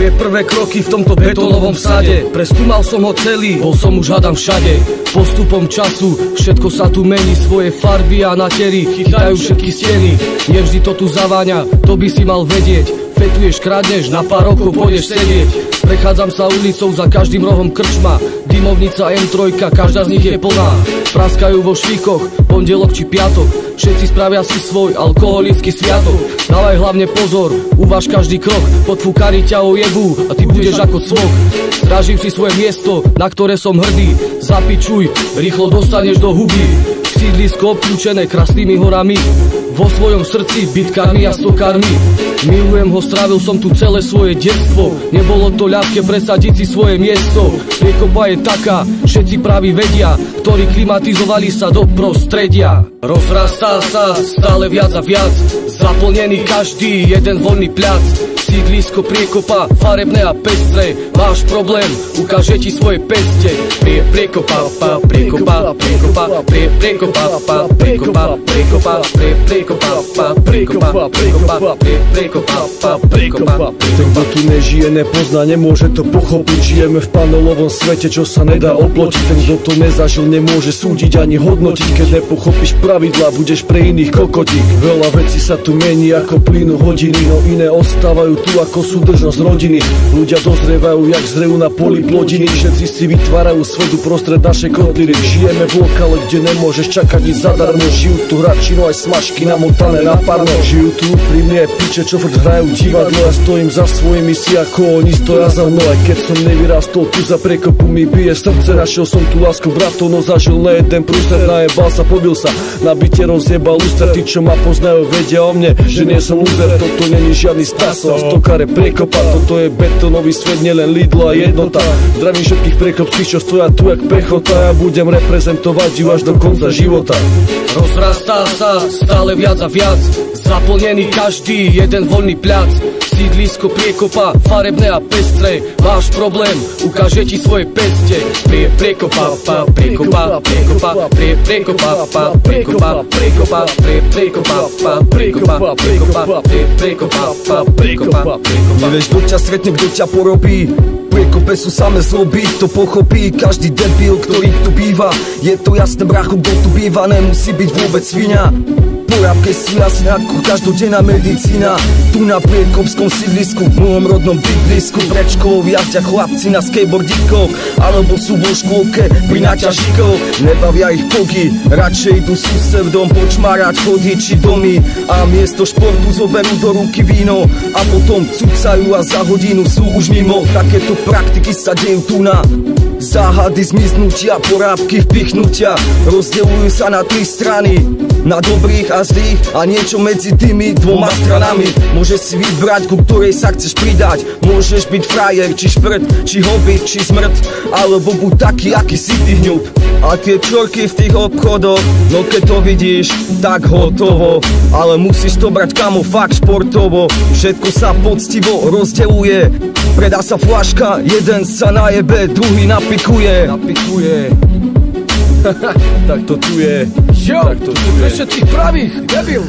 Moje prvé kroky v tomto betónovom sade, preskúmal som ho celý, bol som už hádam všade. Postupom času všetko sa tu mení, svoje farby a natery chytajú všetky steny. Nevždy to tu zaváňa, to by si mal vedieť. Fetuješ, kradneš, na pár rokov pôjdeš sedieť. Prechádzam sa ulicou, za každým rohom krčma, dymovnica M3, každá z nich je plná. Praskajú vo švíkoch, pondelok či piatok, všetci spravia si svoj alkoholický sviatok. Dávaj hlavne pozor, uváž každý krok, podfúkari ťa ojebú a ty budeš ako cvok. Strážim si svoje miesto, na ktoré som hrdý, zapičuj, rýchlo dostaneš do huby. Sídlisko obklúčené krásnymi horami, vo svojom srdci bitkami a stokármi. Milujem ho, strávil som tu celé svoje detstvo, nebolo to ľahké presadiť si svoje miesto. Priekopa je taká, všetci praví vedia, ktorí klimatizovali sa do prostredia. Rozrastá sa stále viac a viac, zaplnený každý jeden voľný pľac. Sídlisko Priekopa, farebné a pestré, máš problém, ukáže ti svoje peste. Priekopa, Priekopa, Priekopa, Priekopa, Priekopa, Priekopa, Priekopa, Priekopa, Priekopa, Priekopa. Ten, kto tu nežije, nepozná, nemôže to pochopiť. Žijeme v panelovom svete, čo sa nedá oplotiť. Ten, kto to nezažil, nemôže súdiť ani hodnotiť. Keď nepochopíš pravidlá, budeš pre iných kokotík. Veľa vecí sa tu mení ako plynú hodiny, no iné ostávajú tu ako súdržnosť rodiny. Ľudia dozrievajú, jak zrejú na poli plodiny. Všetci si vytvárajú svetu prostred našej kotliny. Žijeme v lokale, kde nemôžeš čakať nič zadarmo. Žijú tu hračino aj smažky namotané na parno. Žijú tu pri mne piče, čo furt hrajú divadlo. Ja stojím za svojimi si ako oni stoja za mnou. Aj keď som nevyrastol tu za Priekopu, mi bije srdce. Našiel som tu lásku bratov, no zažil ne jeden prúser. Najebal sa, pobil sa, na byte rozjebal úster. Tí, čo ma poznajú, vedia o mne, že nie som loser. Toto není žiadny Stasov, stokare Priekopa. Toto je betónový svet, nielen Lidlo a jednota. Zdravím všetkých Priekopských, čo stoja tu jak pechota. Ja budem reprezentovať ju až do konca života. Rozrastá sa stále viac a viac, zaplnený každý jeden voľný pľac. Sídlisko Priekopa, farebné a pestré, máš problém, ukáže ti svoje peste. Priekopa, Priekopa, Priekopa, Priekopa, Priekopa, Priekopa, Priekopa, Priekopa, Priekopa, Priekopa, Priekopa. Nevieš, kto ťa stretne, kto ťa porobí. Priekope sú samé zloby, to pochopí každý debil, ktorý tu býva. Je to jasné, brachu, kto tu býva, nemusí byť vôbec svinia. Porábke sú jasne ako každodenná medicína. Tu na Priekopskom sídlisku, v mojom rodnom bydlisku. Prečkov jazdia chlapci na skateboardíkoch, alebo sú vo škôlke pri naťažíkoch. Nebavia ich pogy, radšej idú susedom počmárať chody či domy. A miesto športu zoberú do ruky víno a potom cucajú a za hodinu sú už mimo. Takéto praktiky sa dejú tu na záhady zmiznutia, porábky vpichnutia. Rozdeľujú sa na 3 strany, na dobrých a zlých a niečo medzi tými dvoma stranami. Môžeš si vybrať, ku ktorej sa chceš pridať. Môžeš byť frajer, či šprt, či hobby, či smrt, alebo buď taký, aký si ty hňub. A tie čorky v tých obchodoch, no keď to vidíš, tak hotovo. Ale musíš to brať, kamo, fakt športovo. Všetko sa poctivo rozdeľuje. Predá sa flaška, jeden sa najebe, druhý napikuje. Tak to tu je. Jo, to je všetkých pravých, debil.